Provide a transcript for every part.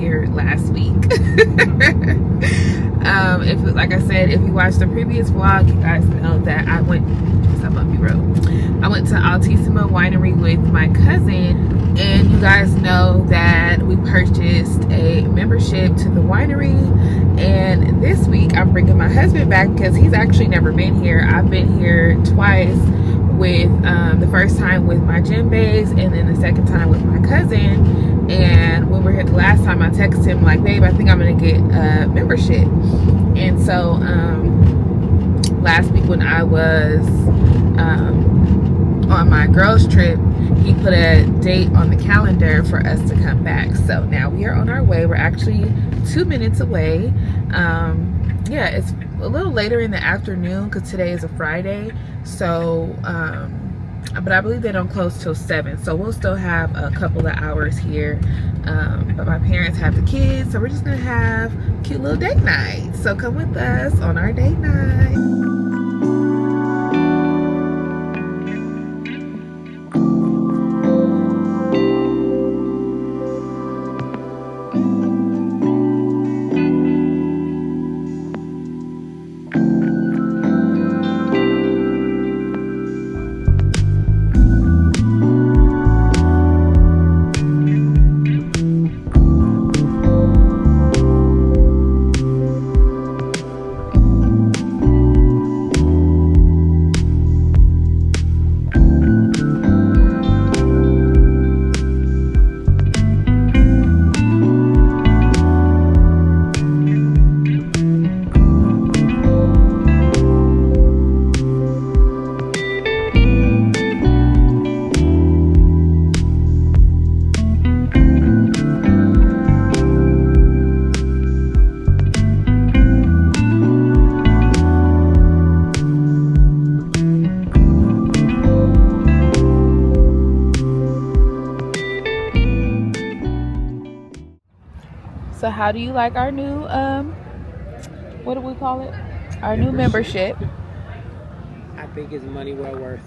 here last week. If, like I said, if you watched the previous vlog, you guys know that I went to Altissimo Winery with my cousin, and you guys know that we purchased a membership to the winery. And this week I'm bringing my husband back because he's actually never been here. I've been here twice, with the first time with my gym babes and then the second time with my cousin. And when we were here the last time, I texted him like, babe, I think I'm gonna get a membership. And so last week when I was on my girls trip, he put a date on the calendar for us to come back. So now we are on our way. We're actually 2 minutes away. Yeah, it's a little later in the afternoon because today is a Friday. So but I believe they don't close till 7, so we'll still have a couple of hours here. But my parents have the kids, so we're just gonna have a cute little date night. So come with us on our date night. So how do you like our new, what do we call it? Our new membership. I think it's money well worth.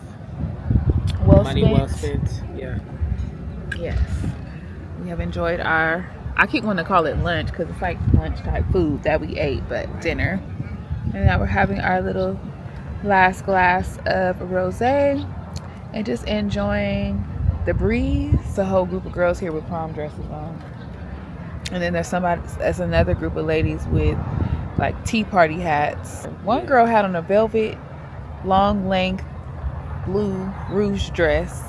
Money well spent, yeah. Yes. We have enjoyed our, I keep wanting to call it lunch because it's like lunch type food that we ate, but dinner. And now we're having our little last glass of rosé and just enjoying the breeze. It's a whole group of girls here with prom dresses on. And then there's another group of ladies with like tea party hats. One girl had on a velvet, long length, blue rouge dress.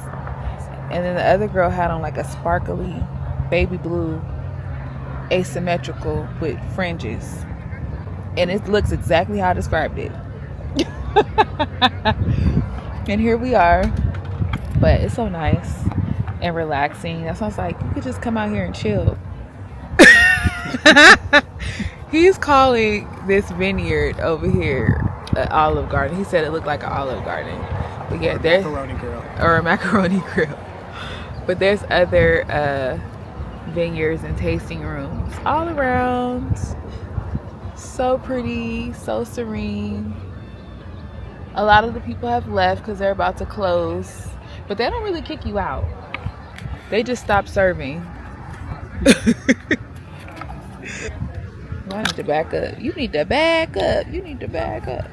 And then the other girl had on like a sparkly, baby blue, asymmetrical with fringes. And it looks exactly how I described it. And here we are. But it's so nice and relaxing. That sounds like you could just come out here and chill. He's calling this vineyard over here an Olive Garden. He said it looked like an Olive Garden. But yeah, there's macaroni grill. Or a macaroni grill. But there's other vineyards and tasting rooms all around. So pretty, so serene. A lot of the people have left because they're about to close. But they don't really kick you out. They just stop serving. I need to back up. You need to back up. You need to back up.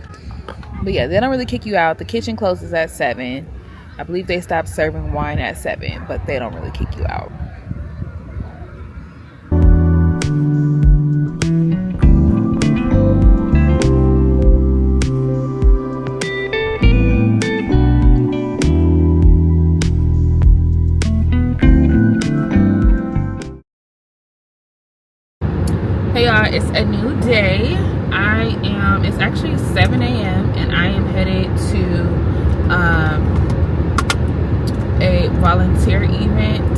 But yeah, they don't really kick you out. The kitchen closes at 7. I believe they stopped serving wine at 7, but they don't really kick you out. Hey y'all, it's a new day. It's actually 7 a.m. and I am headed to a volunteer event.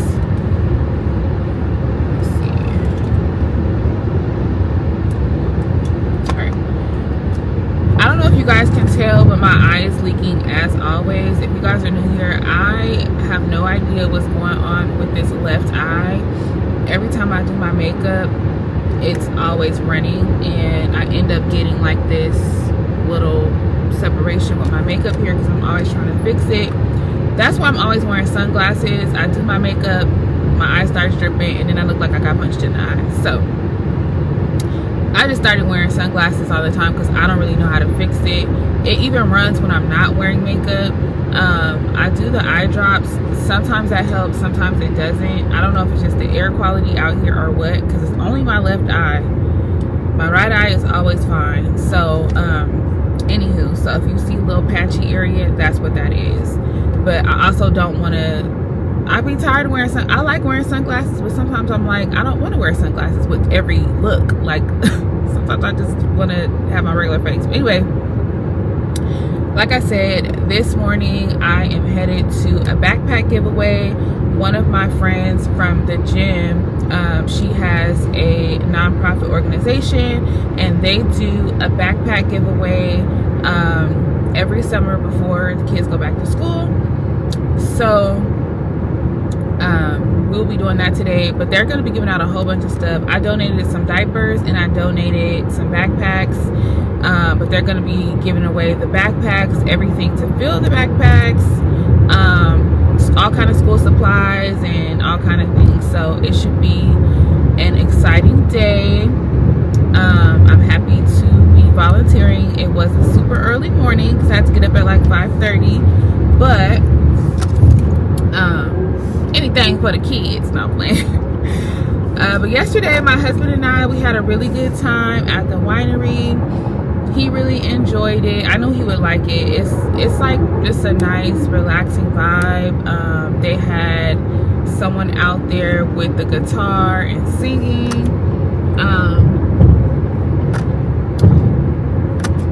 Let's see. Sorry. I don't know if you guys can tell, but my eye is leaking as always. If you guys are new here, I have no idea what's going on with this left eye. Every time I do my makeup, it's always running and I end up getting like this little separation with my makeup here because I'm always trying to fix it. That's why I'm always wearing sunglasses. I do my makeup my eye starts dripping, and then I look like I got punched in the eye. So I just started wearing sunglasses all the time because I don't really know how to fix it. It even runs when I'm not wearing makeup. I do the eye drops. Sometimes that helps, sometimes it doesn't. I don't know if it's just the air quality out here or what, because it's only my left eye. My right eye is always fine. So anywho, so if you see a little patchy area, that's what that is. But I also don't want to, I'd be tired of wearing I like wearing sunglasses, but sometimes I'm like, I don't want to wear sunglasses with every look. Like sometimes I just want to have my regular face. But anyway, like I said, this morning I am headed to a backpack giveaway. One of my friends from the gym, she has a nonprofit organization, and they do a backpack giveaway every summer before the kids go back to school. So we'll be doing that today, but they're going to be giving out a whole bunch of stuff. I donated some diapers and I donated some backpacks, but they're going to be giving away the backpacks, everything to fill the backpacks, all kind of school supplies and all kind of things. So it should be an exciting day. I'm happy to be volunteering. It was a super early morning because I had to get up at like 5:30, but anything for the kids, no playing. But yesterday my husband and I, we had a really good time at the winery. He really enjoyed it. I knew he would like it. It's like just a nice relaxing vibe. They had someone out there with the guitar and singing.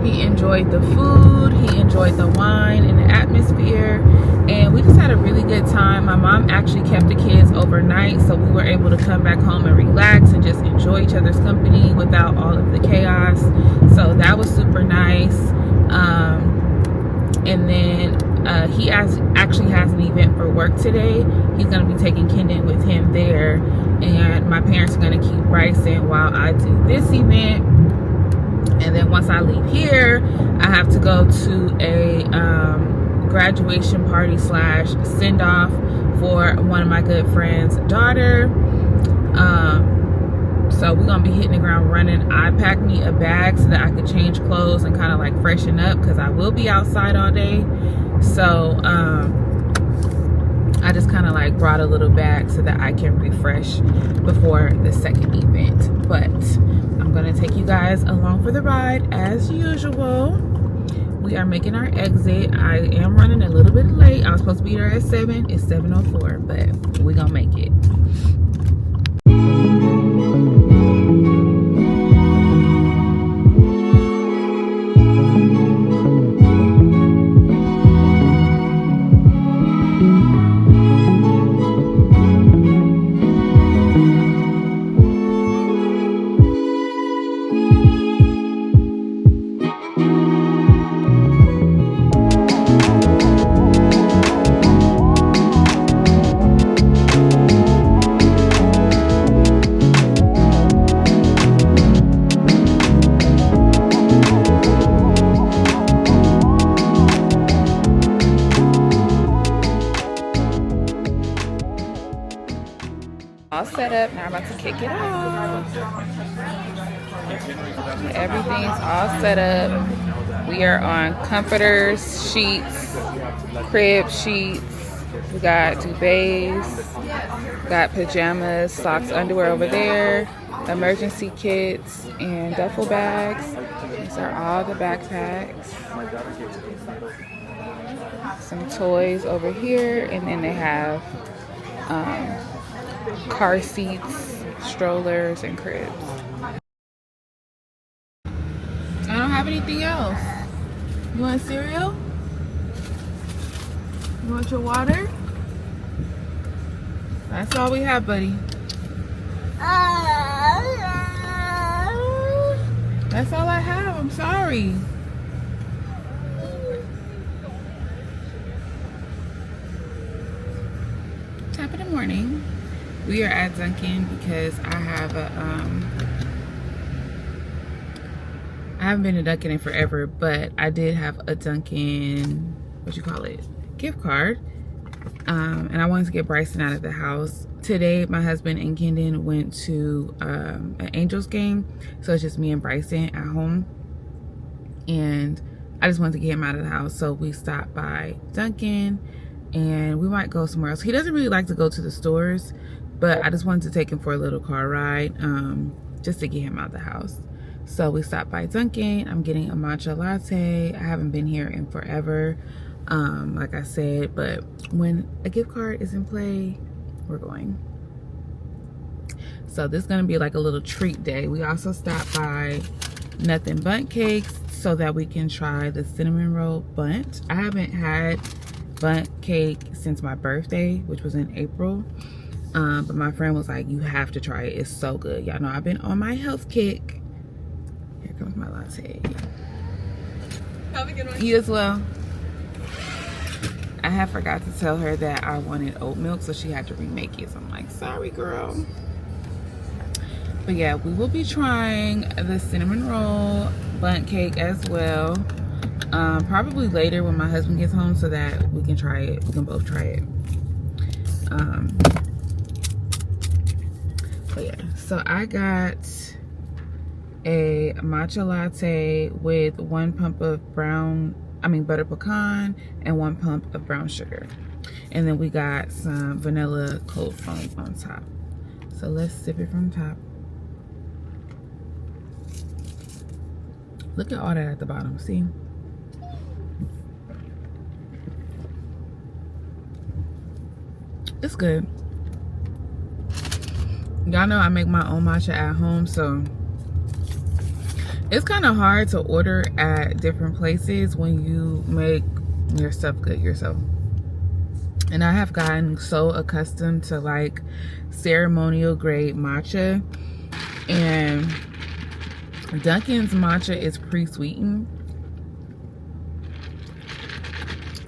He enjoyed the food, he enjoyed the wine and the atmosphere, and we just had a really good time. My mom actually kept the kids overnight, so we were able to come back home and relax and just enjoy each other's company without all of the chaos. So that was super nice. And then he actually has an event for work today. He's going to be taking Kendra with him there, and my parents are going to keep Bryson while I do this event. And then once I leave here, I have to go to a graduation party / send-off for one of my good friend's daughter. So we're gonna be hitting the ground running. I packed me a bag so that I could change clothes and kind of like freshen up, because I will be outside all day. So I just kind of like brought a little bag so that I can refresh before the second event. But I'm gonna take you guys along for the ride as usual. We are making our exit. I am running a little bit late. I was supposed to be there at 7. It's 7:04, but we're gonna make it. All set up. Now I'm about to kick it off. Everything's all set up. We are on comforters, sheets, crib sheets. We got duvets, got pajamas, socks, underwear over there, emergency kits, and duffel bags. These are all the backpacks. Some toys over here, and then they have car seats, strollers, and cribs. I don't have anything else. You want cereal? You want your water? That's all we have, buddy. That's all I have. I'm sorry. Top of the morning. We are at Dunkin' because I have a I haven't been to Dunkin' in forever, but I did have a Dunkin', gift card. And I wanted to get Bryson out of the house today my husband and Kendon went to an Angels game, so it's just me and Bryson at home, and I just wanted to get him out of the house, so we stopped by Dunkin', and we might go somewhere else. He doesn't really like to go to the stores, but I just wanted to take him for a little car ride, just to get him out of the house. So we stopped by Dunkin'. I'm getting a matcha latte. I haven't been here in forever, like I said, but when a gift card is in play, we're going. So this is gonna be like a little treat day. We also stopped by Nothing Bundt Cakes so that we can try the cinnamon roll bundt. I haven't had bundt cake since my birthday, which was in April, but my friend was like, you have to try it, it's so good. Y'all know I've been on my health kick. Here comes my latte. Have a good one. You as well. I had forgot to tell her that I wanted oat milk, so she had to remake it. So I'm like, sorry, girl. But yeah, we will be trying the cinnamon roll bundt cake as well. Probably later when my husband gets home, so that we can try it. We can both try it. But yeah, so I got a matcha latte with 1 pump of butter pecan and 1 pump of brown sugar, and then we got some vanilla cold foam on top. So let's sip it from top. Look at all that at the bottom, see? It's good. Y'all know I make my own matcha at home, so it's kind of hard to order at different places when you make your stuff good yourself. And I have gotten so accustomed to like ceremonial grade matcha, and Dunkin's matcha is pre-sweetened,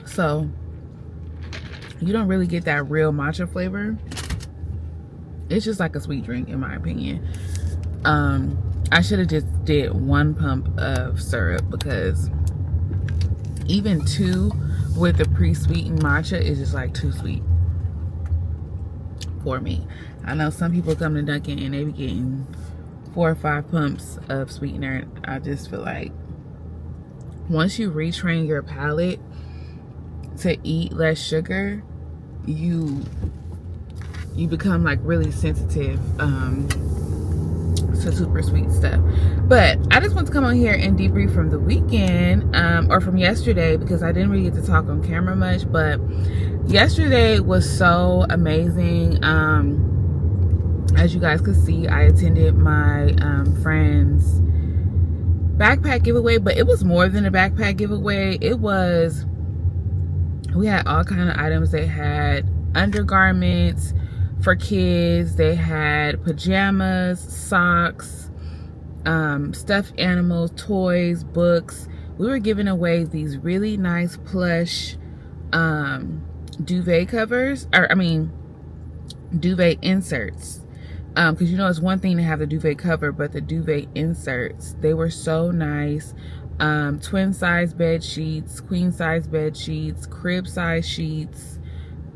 so you don't really get that real matcha flavor. It's just like a sweet drink in my opinion. I should have just did 1 pump of syrup, because even 2 with the pre-sweetened matcha is just like too sweet for me. I know some people come to Dunkin' and they be getting 4 or 5 pumps of sweetener. I just feel like once you retrain your palate to eat less sugar, you become like really sensitive to super sweet stuff. But I just want to come on here and debrief from the weekend, or from yesterday, because I didn't really get to talk on camera much, but yesterday was so amazing. As you guys could see, I attended my friend's backpack giveaway, but it was more than a backpack giveaway. We had all kind of items. They had undergarments for kids, they had pajamas, socks, stuffed animals, toys, books. We were giving away these really nice plush duvet covers, duvet inserts, because you know it's one thing to have the duvet cover, but the duvet inserts, they were so nice. Twin size bed sheets, queen size bed sheets, crib size sheets,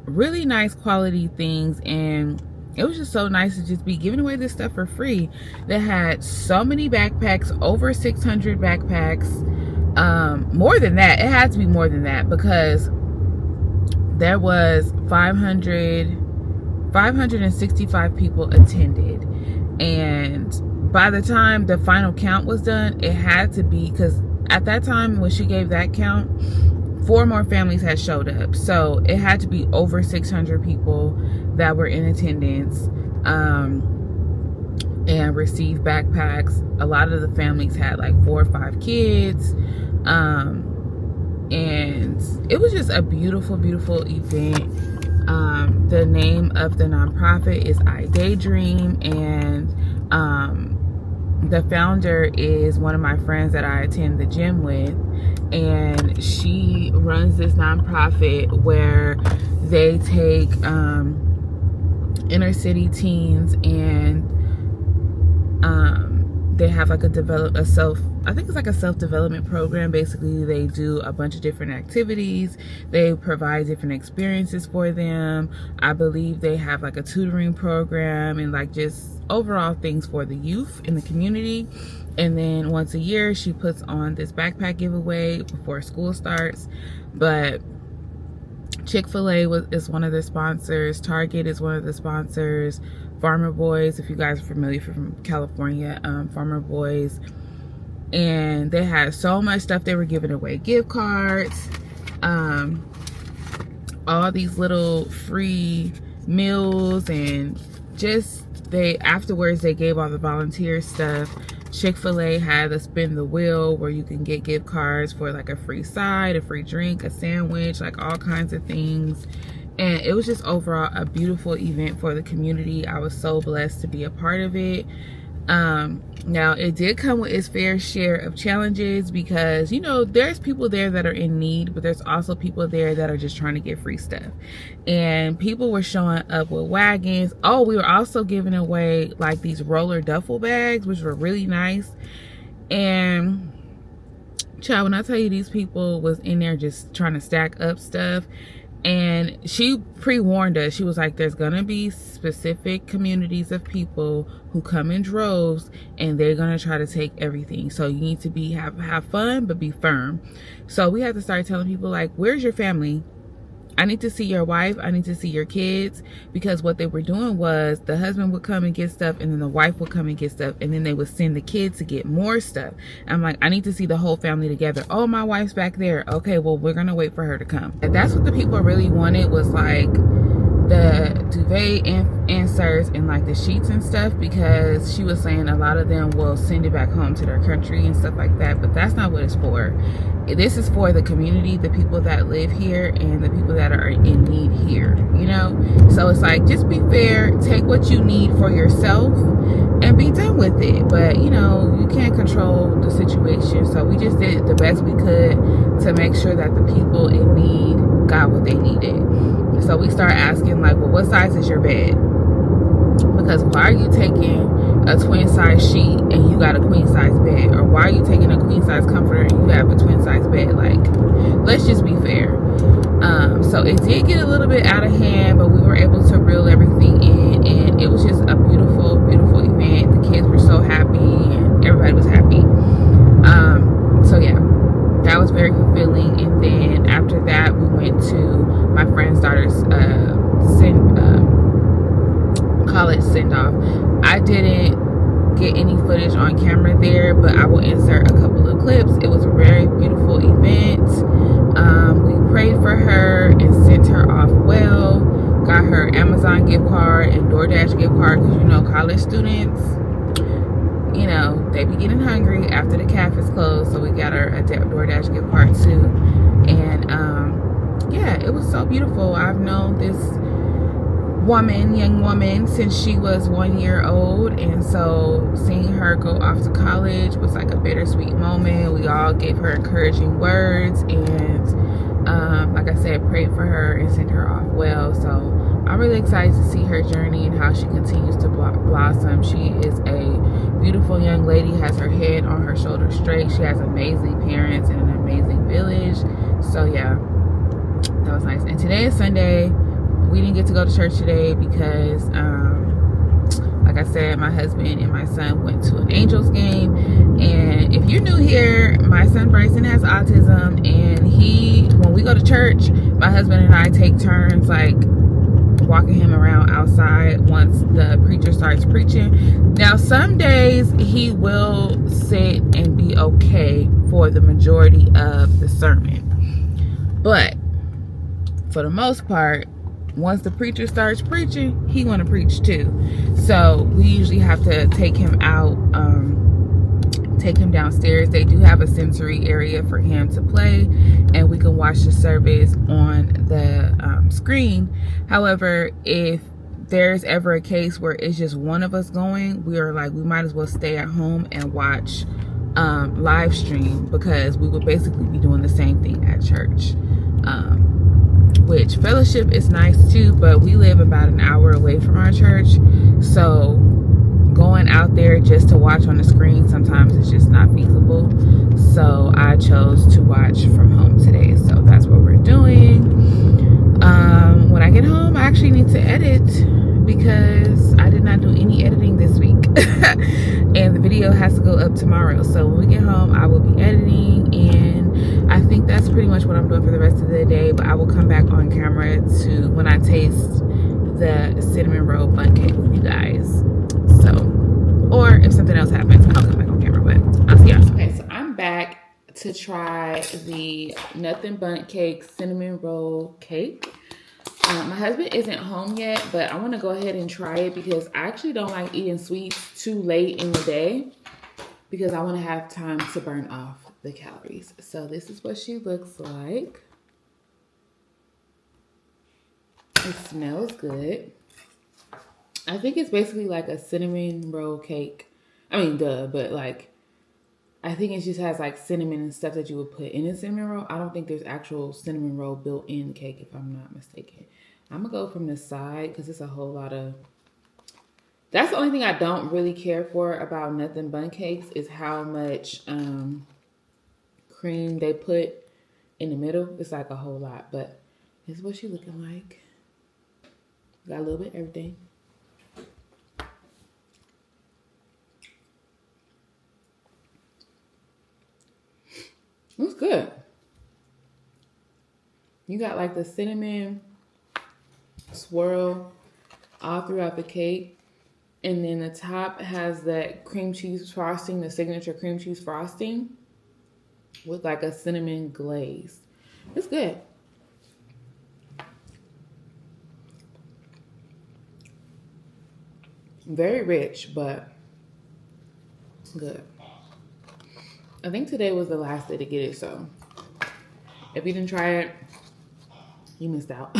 really nice quality things. And it was just so nice to just be giving away this stuff for free. They had so many backpacks, over 600 backpacks, more than that. It had to be more than that, because there was 565 people attended, and by the time the final count was done, it had to be, because at that time when she gave that count, 4 more families had showed up, so it had to be over 600 people that were in attendance and received backpacks. A lot of the families had like 4 or 5 kids, and it was just a beautiful event. The name of the nonprofit is I Daydream, and the founder is one of my friends that I attend the gym with, and she runs this nonprofit where they take inner city teens and they have like I think it's like a self-development program. Basically, they do a bunch of different activities. They provide different experiences for them. I believe they have like a tutoring program and like just overall things for the youth in the community. And then once a year, she puts on this backpack giveaway before school starts. But Chick-fil-A is one of the sponsors. Target is one of the sponsors. Farmer Boys, if you guys are familiar from California, Farmer Boys. And they had so much stuff. They were giving away gift cards, all these little free meals, and just afterwards they gave all the volunteer stuff. Chick-fil-A had a spin the wheel where you can get gift cards for like a free side, a free drink, a sandwich, like all kinds of things. And it was just overall a beautiful event for the community. I was so blessed to be a part of it. Now it did come with its fair share of challenges because, you know, there's people there that are in need, but there's also people there that are just trying to get free stuff. And people were showing up with wagons. Oh, we were also giving away like these roller duffel bags, which were really nice. And child, when I tell you these people was in there just trying to stack up stuff. And she pre-warned us. She was like, there's gonna be specific communities of people who come in droves and they're gonna try to take everything. So you need to have fun, but be firm. So we had to start telling people like, where's your family? I need to see your wife. I need to see your kids. Because what they were doing was the husband would come and get stuff, and then the wife would come and get stuff, and then they would send the kids to get more stuff. I'm like, I need to see the whole family together. Oh, my wife's back there. Okay, well, we're gonna wait for her to come. And that's what the people really wanted, was like the duvet inserts and like the sheets and stuff, because she was saying a lot of them will send it back home to their country and stuff like that. But that's not what it's for. This is for the community, the people that live here and the people that are in need here, you know? So it's like, just be fair, take what you need for yourself and be done with it. But, you know, you can't control the situation. So we just did the best we could to make sure that the people in need got what they needed. So we start asking like, well, what size is your bed? Because why are you taking a twin size sheet and you got a queen size bed? Or why are you taking a queen size comforter and you have a twin size bed? Like, let's just be fair. So it did get a little bit out of hand, but we were able to reel everything in, and it was just a beautiful, beautiful event. The kids were so happy and everybody was happy. So yeah, that was very fulfilling. And then after that, we went to my friend's daughter's college send-off. I didn't get any footage on camera there, but I will insert a couple of clips. It was a very beautiful event. We prayed for her and sent her off well. Got her Amazon gift card and DoorDash gift card, because you know, college students, you know, they be getting hungry after the cafe is closed. So we got her a DoorDash gift card too. And yeah, it was so beautiful. I've known this young woman since she was 1 year old, and so seeing her go off to college was like a bittersweet moment. We all gave her encouraging words, and like I said, prayed for her and sent her off well. So I'm really excited to see her journey and how she continues to blossom. She is a beautiful young lady, has her head on her shoulders straight. She has amazing parents and an amazing village. So yeah, that was nice. And today is Sunday. We didn't get to go to church today because, like I said, my husband and my son went to an Angels game. And if you're new here, my son Bryson has autism, and when we go to church, my husband and I take turns like walking him around outside once the preacher starts preaching. Now, some days he will sit and be okay for the majority of the sermon, but for the most part, once the preacher starts preaching, he want to preach too. So we usually have to take him out, take him downstairs. They do have a sensory area for him to play, and we can watch the service on the screen. However, if there's ever a case where it's just one of us going, we are like, we might as well stay at home and watch live stream, because we would basically be doing the same thing at church. Which fellowship is nice too, but we live about an hour away from our church, so going out there just to watch on the screen, sometimes it's just not feasible. So I chose to watch from home today. So that's what we're doing. When I get home, I actually need to edit because I did not do any editing this week. And the video has to go up tomorrow. So when we get home, I will be editing, and I think that's pretty much what I'm doing for the rest of the day. But I will come back on camera to when I taste the cinnamon roll bun cake with you guys. So, or if something else happens, I'll come back on camera, but I'll see y'all. Okay, so I'm back to try the nothing bundt cake cinnamon roll cake. My husband isn't home yet, but I want to go ahead and try it because I actually don't like eating sweets too late in the day because I want to have time to burn off the calories. So this is what she looks like. It smells good. I think it's basically like a cinnamon roll cake. I mean, but like, I think it just has like cinnamon and stuff that you would put in a cinnamon roll. I don't think there's actual cinnamon roll built in the cake, if I'm not mistaken. I'm gonna go from the side because it's a whole lot of... That's the only thing I don't really care for about nothing bundt cakes is how much cream they put in the middle. It's like a whole lot, but this is what she's looking like. Got a little bit of everything. It's good. You got like the cinnamon swirl all throughout the cake. And then the top has that cream cheese frosting, the signature cream cheese frosting with like a cinnamon glaze. It's good. Very rich, but good. I think today was the last day to get it, so if you didn't try it, you missed out.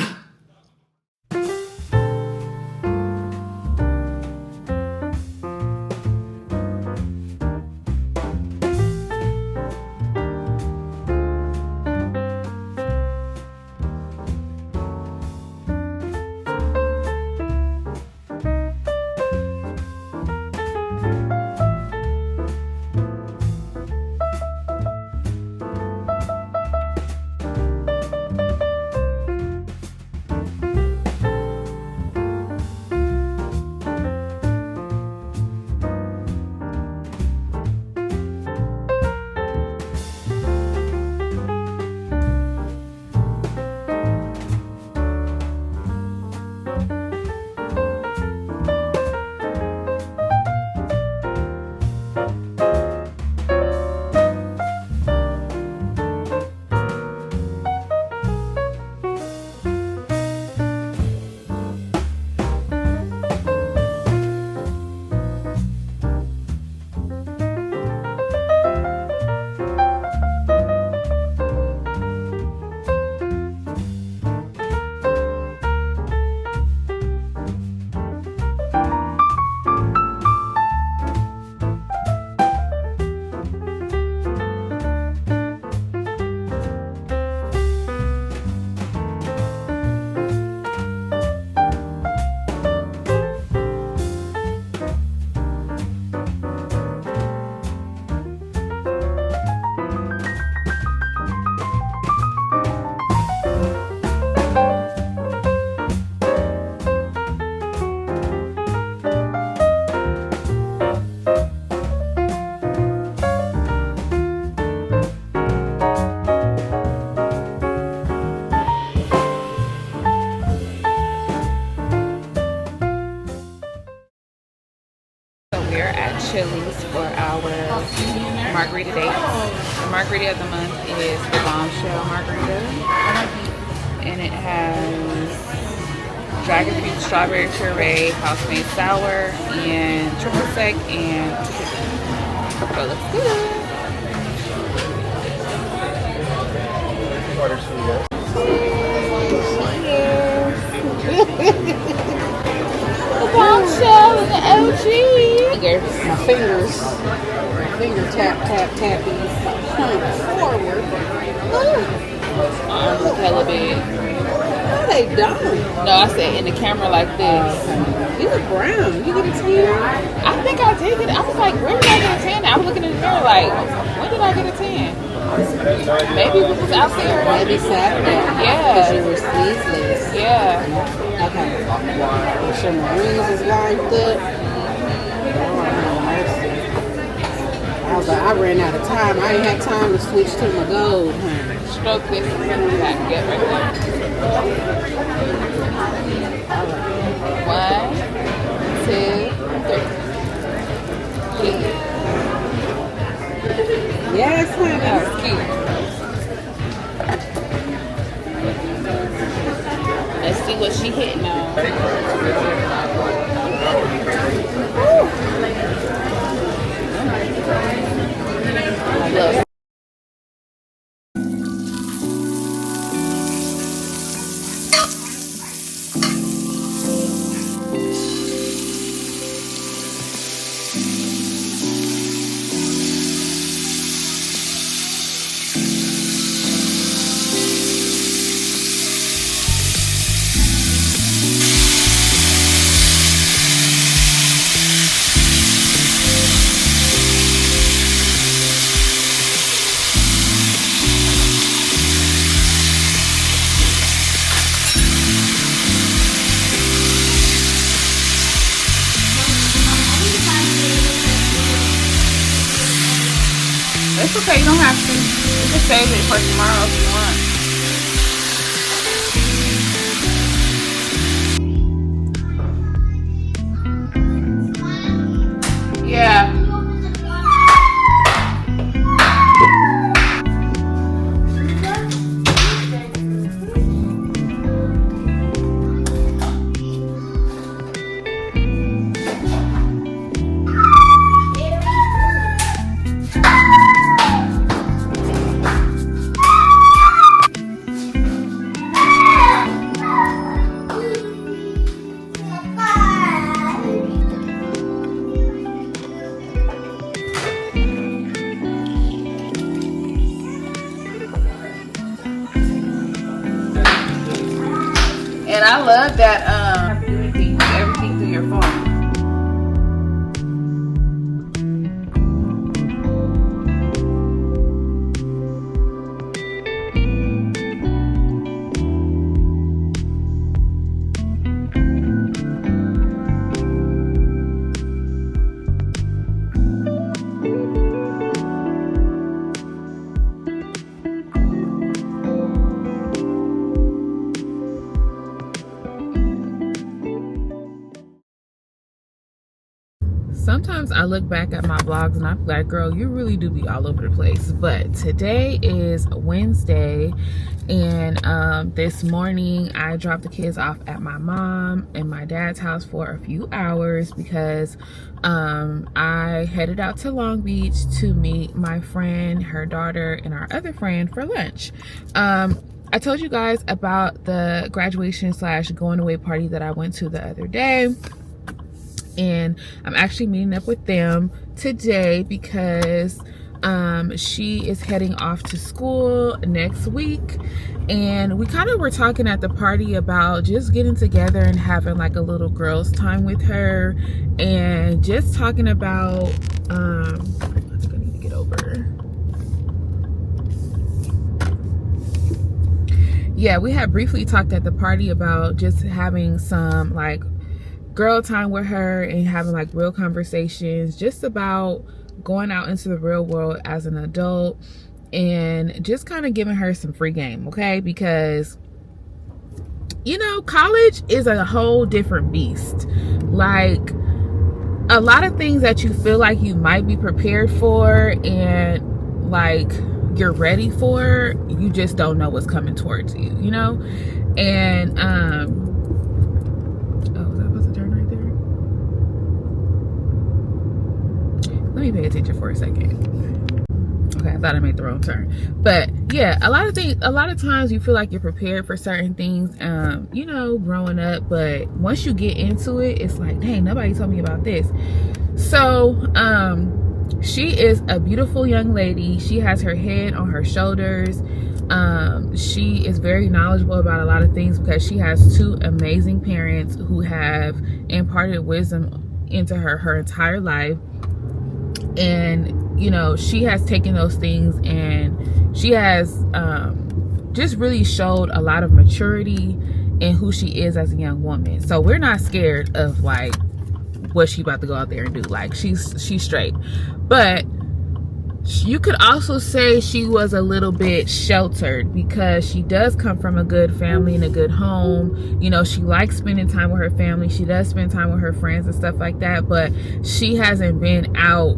Chili's for our margarita date. The margarita of the month is the Bombshell Margarita. And it has dragon fruit, strawberry puree, house made sour, and triple sec, and so it looks good. The Bombshell and the OG. My fingers, finger tap, tap, tappies, point forward. Arms is hella big. Look at they don't. No, I said in the camera like this. You look brown. You get a tan? I think I did get it. I was like, where did I get a tan? I was looking in the mirror like, when did I get a tan? Maybe we was out there. Maybe Saturday. Yeah. Because you were sleeveless. Yeah. Okay. Make sure my rings is lined up. Lord have mercy. I was like, I ran out of time. I didn't have time to switch to my gold, honey. Stroke this back. Get right there. 1, 2, 3. Yes, honey. That's cute. Let's see what she hitting on. Look. It's okay, you don't have to. You can save it for tomorrow if you want. Yeah. And I love that everything through your phone. Sometimes I look back at my vlogs and I'm like, girl, you really do be all over the place. But today is Wednesday, and this morning I dropped the kids off at my mom and my dad's house for a few hours because I headed out to Long Beach to meet my friend, her daughter, and our other friend for lunch. I told you guys about the graduation / going away party that I went to the other day. And I'm actually meeting up with them today because she is heading off to school next week. And we kind of were talking at the party about just getting together and having like a little girls time with her, and just talking about I think I need to get over. Yeah, we had briefly talked at the party about just having some like girl time with her and having like real conversations just about going out into the real world as an adult, and just kind of giving her some free game, okay? Because, you know, college is a whole different beast. Like, a lot of things that you feel like you might be prepared for and like you're ready for, you just don't know what's coming towards you, you know? And let me pay attention for a second. Okay, I thought I made the wrong turn. But yeah, a lot of times you feel like you're prepared for certain things, you know, growing up, but once you get into it, it's like, dang, nobody told me about this. So she is a beautiful young lady. She has her head on her shoulders. She is very knowledgeable about a lot of things because she has two amazing parents who have imparted wisdom into her entire life. And you know, she has taken those things and she has just really showed a lot of maturity in who she is as a young woman. So we're not scared of like what she about to go out there and do. Like she's straight. But you could also say she was a little bit sheltered because she does come from a good family and a good home. You know, she likes spending time with her family. She does spend time with her friends and stuff like that, but she hasn't been out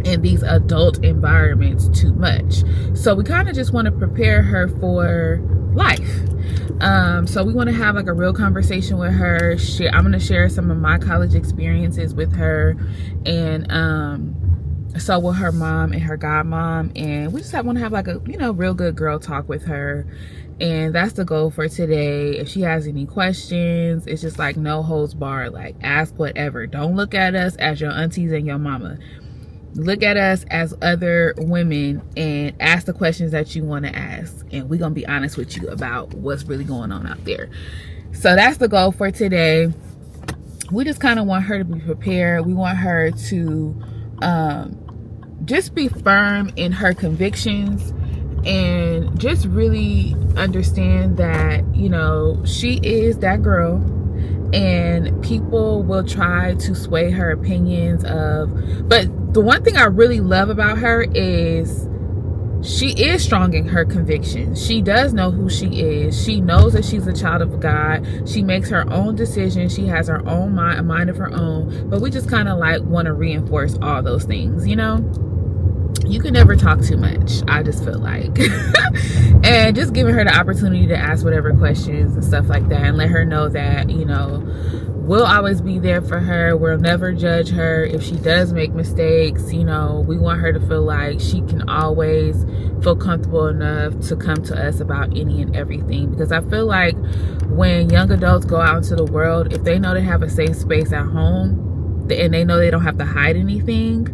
in these adult environments too much. So we kind of just want to prepare her for life. So we want to have like a real conversation with her. I'm going to share some of my college experiences with her, and so will her mom and her godmom, and we just want to have like a, you know, real good girl talk with her. And that's the goal for today. If she has any questions, it's just like no holds barred, like ask whatever. Don't look at us as your aunties and your mama. Look at us as other women and ask the questions that you want to ask, and we're gonna be honest with you about what's really going on out there. So that's the goal for today. We just kind of want her to be prepared. We want her to just be firm in her convictions and just really understand that, you know, she is that girl, and people will try to sway her opinions but the one thing I really love about her is she is strong in her convictions. She does know who she is. She knows that she's a child of God. She makes her own decisions. She has her own mind, a mind of her own. But we just kind of like want to reinforce all those things, you know? You can never talk too much, I just feel like. And just giving her the opportunity to ask whatever questions and stuff like that, and let her know that, you know, we'll always be there for her. We'll never judge her if she does make mistakes. You know, we want her to feel like she can always feel comfortable enough to come to us about any and everything. Because I feel like when young adults go out into the world, if they know they have a safe space at home and they know they don't have to hide anything,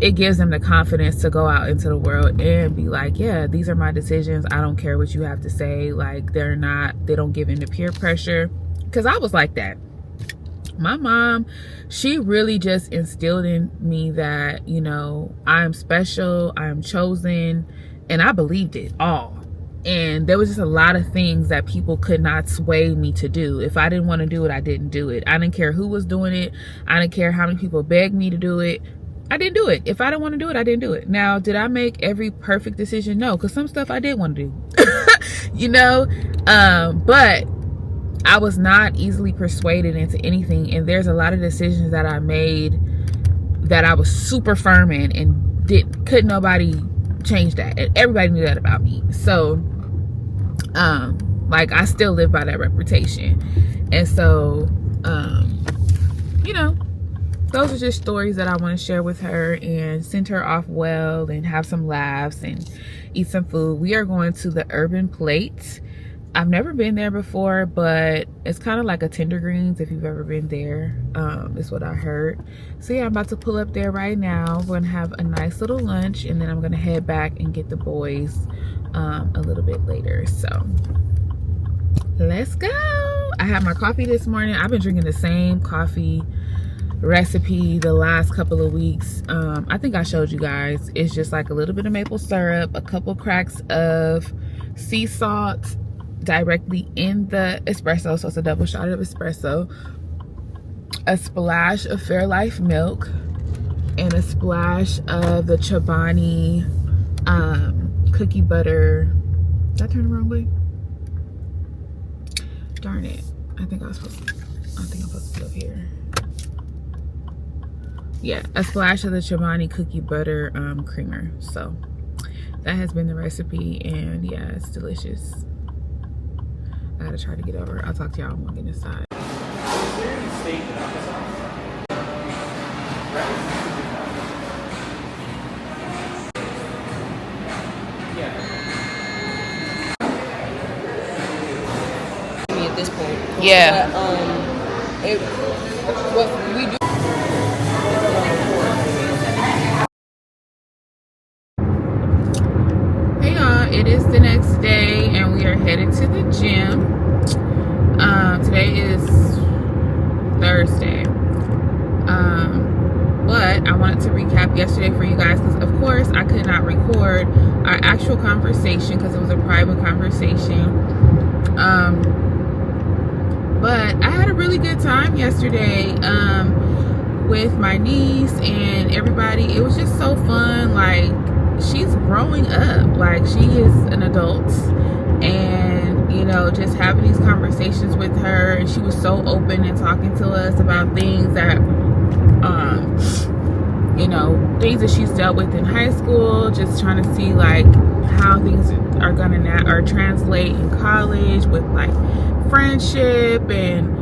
it gives them the confidence to go out into the world and be like, yeah, these are my decisions. I don't care what you have to say. Like, they don't give in to peer pressure. Because I was like that. My mom, she really just instilled in me that, you know, I'm special, I'm chosen, and I believed it all. And there was just a lot of things that people could not sway me to do. If I didn't want to do it, I didn't do it. I didn't care who was doing it. I didn't care how many people begged me to do it. I didn't do it. If I didn't want to do it, I didn't do it. Now, did I make every perfect decision? No, because some stuff I did want to do. You know? But I was not easily persuaded into anything. And there's a lot of decisions that I made that I was super firm in, and couldn't nobody change that. And everybody knew that about me. So, like, I still live by that reputation. And so, you know, those are just stories that I want to share with her and send her off well and have some laughs and eat some food. We are going to the Urban Plate. I've never been there before, but it's kind of like a Tender Greens if you've ever been there. Is what I heard. So yeah, I'm about to pull up there right now. We're gonna have a nice little lunch, and then I'm gonna head back and get the boys a little bit later. So let's go. I had my coffee this morning. I've been drinking the same coffee recipe the last couple of weeks. I think I showed you guys. It's just like a little bit of maple syrup, a couple cracks of sea salt directly in the espresso, so it's a double shot of espresso, a splash of Fairlife milk, and a splash of the Chobani cookie butter. Did I turn the wrong way? Darn it. I think I'm supposed to be up here. Yeah, a splash of the Chobani cookie butter creamer. So that has been the recipe, and yeah, it's delicious. I gotta try to get over. I'll talk to y'all when I get inside. At this point, yeah. But, what we do. Hey the next day and we are headed to the gym. Today is Thursday. But I wanted to recap yesterday for you guys because, of course, I could not record our actual conversation because it was a private conversation. But I had a really good time yesterday with my niece and everybody. It was just so fun. Like, she's growing up. Like, she is an adult. And, you know, just having these conversations with her. And she was so open and talking to us about things that, you know, things that she's dealt with in high school. Just trying to see, like, how things are gonna translate in college with, like, friendship and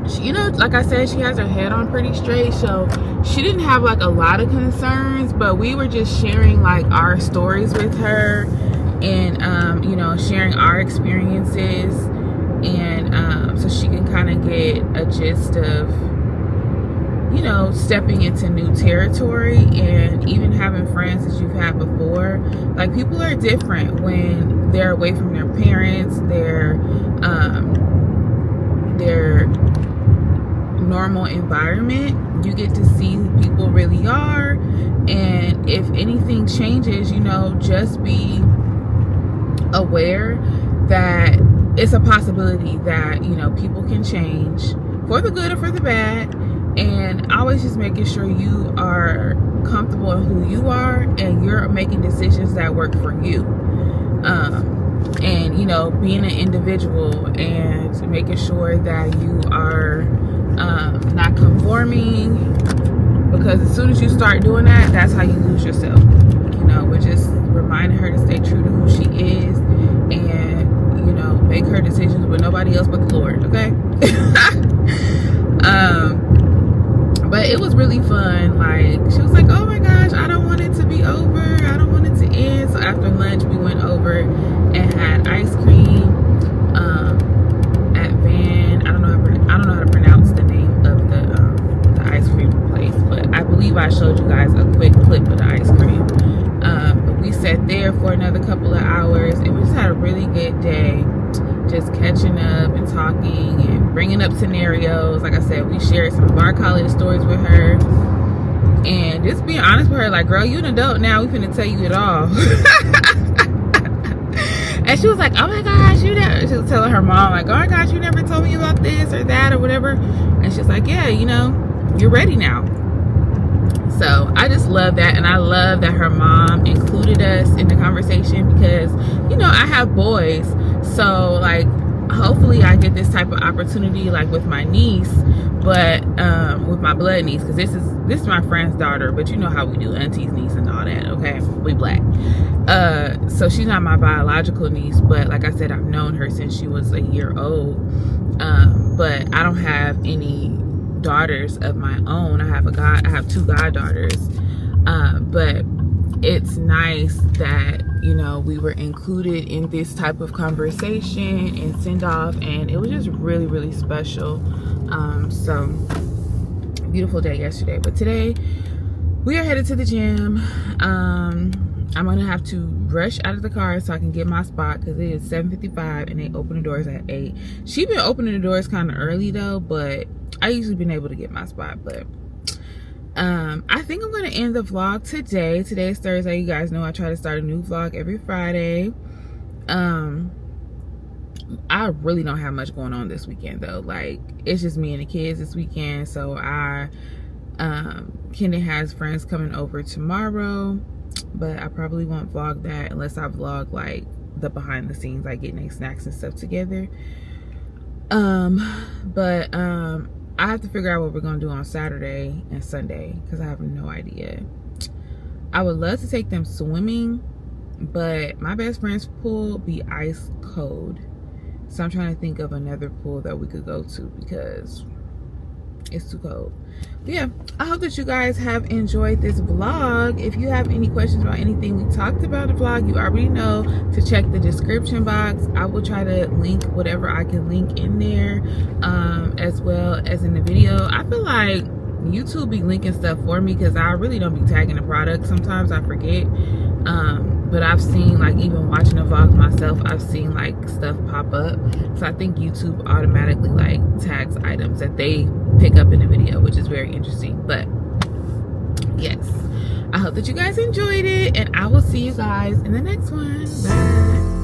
she, you know, like I said, she has her head on pretty straight, so she didn't have like a lot of concerns, but we were just sharing like our stories with her and you know, sharing our experiences, and so she can kind of get a gist of, you know, stepping into new territory and even having friends that you've had before. Like, people are different when they're away from their parents, their normal environment. You get to see who people really are, and if anything changes, you know, just be aware that it's a possibility that, you know, people can change for the good or for the bad. And always just making sure you are comfortable in who you are and you're making decisions that work for you. And, you know, being an individual and making sure that you are not conforming, because as soon as you start doing that, that's how you lose yourself. You know, we're just reminding her to stay true to who she is and, you know, make her decisions with nobody else but the Lord, okay? But it was really fun. Like, she was like, oh my gosh, I don't want it to be over. I don't want it to end. So after lunch, we went over and had ice cream at Van. I don't know how to pronounce the name of the ice cream place, but I believe I showed you guys a quick clip of the ice cream. But we sat there for another couple of hours and we just had a really good day, just catching up and talking and bringing up scenarios. Like I said, we shared some of our college stories with her and just being honest with her, like, girl, you an adult now, we finna tell you it all. And she was like, oh my gosh, you never, she was telling her mom, like, oh my gosh, you never told me about this or that or whatever. And she's like, yeah, you know, you're ready now. So I just love that, and I love that her mom included us in the conversation because, you know, I have boys, so like hopefully I get this type of opportunity like with my niece, but with my blood niece, because this is my friend's daughter, but you know how we do, auntie's niece and all that, okay? We black. So she's not my biological niece, but like I said, I've known her since she was a year old. But I don't have any daughters of my own. I have two goddaughters. But it's nice that, you know, we were included in this type of conversation and send off, and it was just really, really special. So beautiful day yesterday, but today we are headed to the gym. I'm gonna have to rush out of the car so I can get my spot because it is 7:55 and they open the doors at 8. She been opening the doors kind of early though, but I usually been able to get my spot. But I think I'm gonna end the vlog today. Today is Thursday. You guys know I try to start a new vlog every Friday. I really don't have much going on this weekend though. Like, it's just me and the kids this weekend. So Kendra has friends coming over tomorrow, but I probably won't vlog that unless I vlog like the behind the scenes, like getting their snacks and stuff together. But I have to figure out what we're gonna do on Saturday and Sunday because I have no idea. I would love to take them swimming, but my best friend's pool be ice cold, so I'm trying to think of another pool that we could go to because it's too cold. But yeah, I hope that you guys have enjoyed this vlog. If you have any questions about anything we talked about in the vlog, you already know to check the description box. I will try to link whatever I can link in there, as well as in the video. I feel like YouTube be linking stuff for me because I really don't be tagging the product. Sometimes I forget. but I've seen, like, even watching the vlogs myself, I've seen like stuff pop up. So I think YouTube automatically like tags items that they pick up in the video, which is very interesting. But yes, I hope that you guys enjoyed it, and I will see you guys in the next one. Bye.